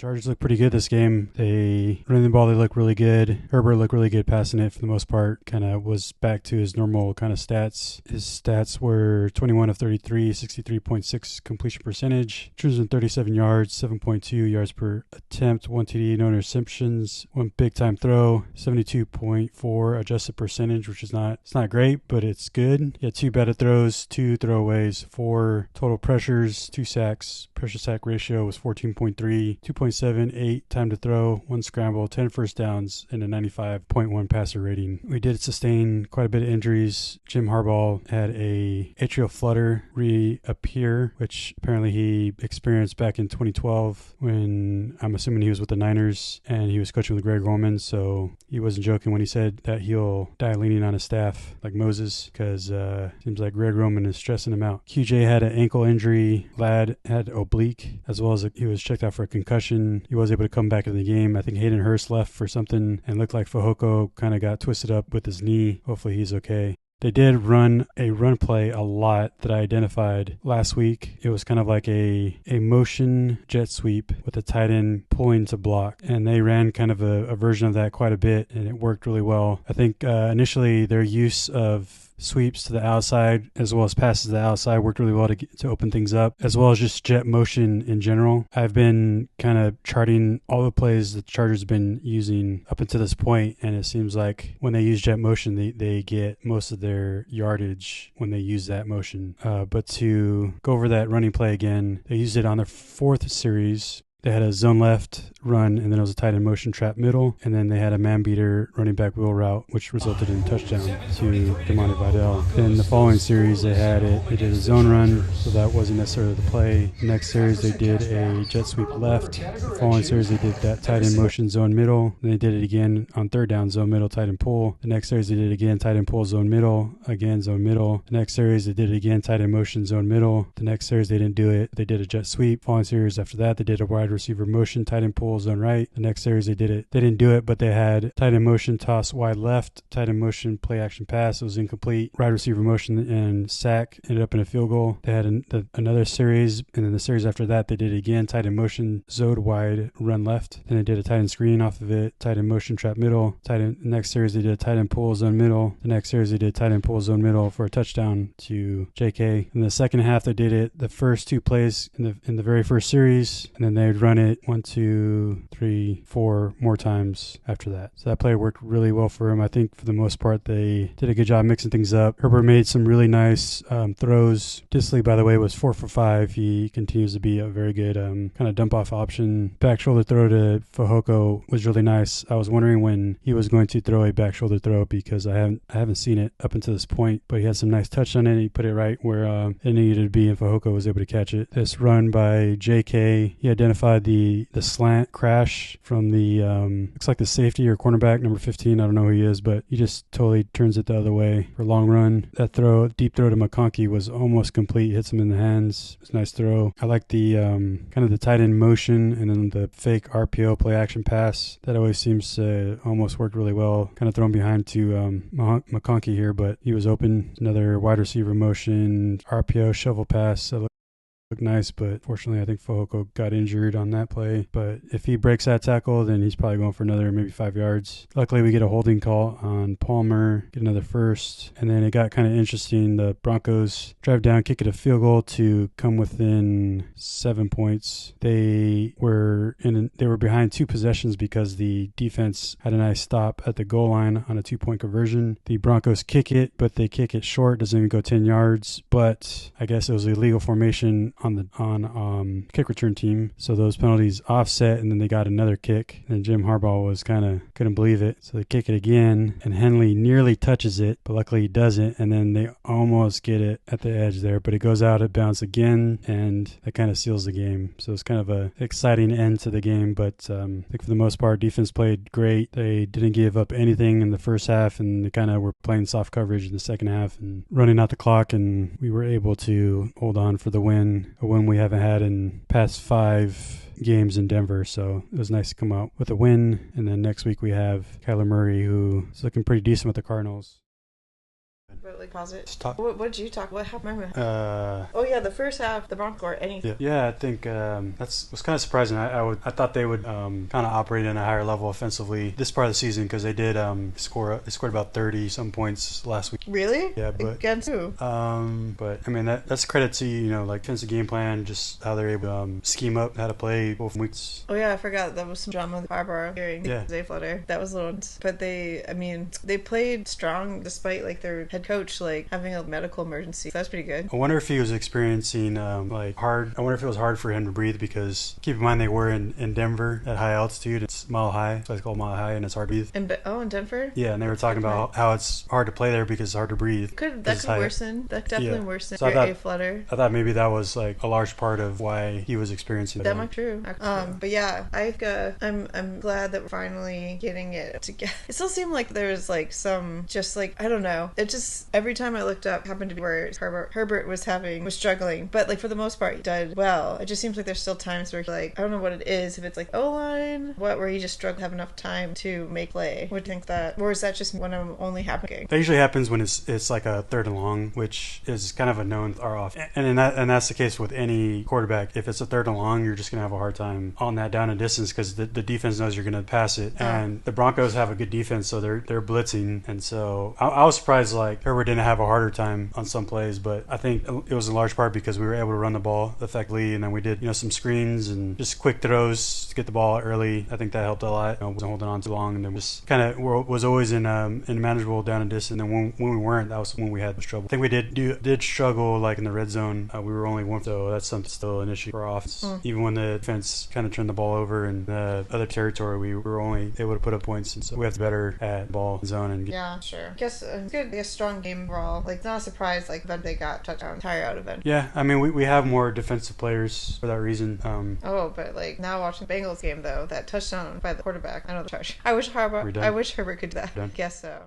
Chargers look pretty good this game. They running the ball, they look really good. Herbert looked really good passing it for the most part. Kind of was back to his normal kind of stats. His stats were 21 of 33, 63.6 completion percentage, 237 yards, 7.2 yards per attempt, 1 TD, no interceptions, 1 big time throw, 72.4 adjusted percentage, which is it's not great, but it's good. He had 2 batted throws, 2 throwaways, 4 total pressures, 2 sacks. Pressure sack ratio was 14.3, 2.78 time to throw, 1 scramble, 10 first downs, and a 95.1 passer rating. We did sustain quite a bit of injuries. Jim Harbaugh had a atrial flutter reappear, which apparently he experienced back in 2012 when I'm assuming he was with the Niners and he was coaching with Greg Roman, so he wasn't joking when he said that he'll die leaning on his staff like Moses, because seems like Greg Roman is stressing him out. QJ had an ankle injury. Ladd had oblique, as well as he was checked out for a concussion. He was able to come back in the game. I think Hayden Hurst left for something and looked like Fehoko kind of got twisted up with his knee. Hopefully he's okay. They did run a run play a lot that I identified last week. It was kind of like a motion jet sweep with a tight end pulling to block. And they ran kind of a version of that quite a bit, and it worked really well. I think initially their use of sweeps to the outside as well as passes to the outside worked really well to open things up, as well as just jet motion in general. I've been kind of charting all the plays the Chargers have been using up until this point, and it seems like when they use jet motion, they get most of their yardage when they use that motion. But to go over that running play again, they used it on their 4th series. They had a zone left run, and then it was a tight end motion trap middle, and then they had a man beater running back wheel route, which resulted in a touchdown to Demonte Vidal. Then the following series, they did a zone run, so that wasn't necessarily the play. The next series, they did a jet sweep left. The following series, they did that tight end motion zone middle. Then they did it again on 3rd down, zone middle, tight end pull. The next series, they did it again, tight end pull, zone middle, again, zone middle. The next series, they did it again, tight end motion, zone middle. The next series, they didn't do it. They did a jet sweep. Following series after that, they did a wide receiver motion, tight end pull, zone right. The next series they did it. They didn't do it, but they had tight end motion, toss wide left, tight end motion, play action pass. It was incomplete. Wide receiver motion and sack, ended up in a field goal. They had another series, and then the series after that they did it again, tight end motion, zoned wide, run left. Then they did a tight end screen off of it, tight end motion, trap middle. Next series they did a tight end pull, zone middle. The next series they did tight end pull, zone middle for a touchdown to JK. In the second half they did it the first 2 plays in the very first series, and then they'd run it 1, 2, 3, 4 more times after that. So that play worked really well for him. I think for the most part they did a good job mixing things up. Herbert made some really nice throws. Disley, by the way, was 4 for 5. He continues to be a very good kind of dump off option. Back shoulder throw to Fehoko was really nice. I was wondering when he was going to throw a back shoulder throw because I haven't seen it up until this point, but he had some nice touch on it. He put it right where it needed to be, and Fehoko was able to catch it. This run by JK, he identified the slant crash from the looks like the safety or cornerback number 15. I don't know who he is, but he just totally turns it the other way for a long run. That deep throw to McConkey was almost complete. Hits him in the hands. It was a nice throw. I like the kind of the tight end motion and then the fake RPO play action pass. That always seems to almost work really well. Kind of thrown behind to McConkey here, but he was open. Another wide receiver motion, RPO shovel pass. Looked nice, but fortunately I think Fehoko got injured on that play. But if he breaks that tackle, then he's probably going for another maybe 5 yards. Luckily we get a holding call on Palmer, get another first, and then it got kind of interesting. The Broncos drive down, kick it a field goal to come within 7 points. They were behind 2 possessions because the defense had a nice stop at the goal line on a 2-point conversion. The Broncos kick it, but they kick it short, doesn't even go 10 yards. But I guess it was illegal formation on kick return team, so those penalties offset, and then they got another kick, and Jim Harbaugh was kind of couldn't believe it, so they kick it again, and Henley nearly touches it, but luckily he doesn't, and then they almost get it at the edge there, but it goes out of bounds again, and that kind of seals the game. So it's kind of a exciting end to the game, but I think for the most part defense played great. They didn't give up anything in the first half, and they kind of were playing soft coverage in the second half and running out the clock, and we were able to hold on for the win. A win we haven't had in past 5 games in Denver, so it was nice to come out with a win. And then next week we have Kyler Murray, who is looking pretty decent with the Cardinals. about like pause it. Just What did you talk? What happened? Uh, Oh yeah, the first half, the Broncos or anything. yeah, I think that's was kind of surprising. I thought they would kind of operate in a higher level offensively this part of the season because they did score. They scored about 30 some points last week. Really? Yeah, but against who? But I mean that's credit to like defensive game plan, just how they're able to scheme up how to play both weeks. Oh yeah, I forgot that was some drama with Barbara hearing the flutter. That was a little, but they played strong despite like their head coach like having a medical emergency. So that's pretty good. I wonder if he was experiencing hard. I wonder if it was hard for him to breathe because keep in mind they were in Denver at high altitude. It's mile high, so it's called mile high, and it's hard to breathe. In Denver? Yeah, and they were talking about how it's hard to play there because it's hard to breathe. That could worsen. That definitely worsen your A flutter. I thought maybe that was like a large part of why he was experiencing that. Might be true. But yeah, I'm glad that we're finally getting it together. It still seemed like there's like some just like I don't know. It just every time I looked up happened to be where Herbert was struggling, but like for the most part he did well. It just seems like there's still times where like I don't know what it is, if it's like O-line, where he just struggled to have enough time to make play. Would think that, or is that just when I'm only happening? That usually happens when it's like a third and long, which is kind of a known are off, and that's the case with any quarterback. If it's a third and long, you're just gonna have a hard time on that down and distance because the defense knows you're gonna pass it, and the Broncos have a good defense, so they're blitzing, and so I was surprised like Herbert didn't have a harder time on some plays, but I think it was in large part because we were able to run the ball effectively, and then we did some screens and just quick throws to get the ball early. I think that helped a lot. Wasn't holding on too long, and then just kind of was always in manageable down and distance. And then when we weren't, that was when we had trouble. I think we did struggle like in the red zone. We were only one, so that's still an issue for offense. Even when the defense kind of turned the ball over in the other territory, we were only able to put up points, and so we have to be better at ball zone and sure. I guess it's good. I guess strong game overall. Like not a surprise. Like that they got touchdown entire out of it. Yeah, I mean we have more defensive players for that reason. But like now watching the Bengals game though, that touchdown by the quarterback. I know the charge. I wish Herbert could do that. Guess so.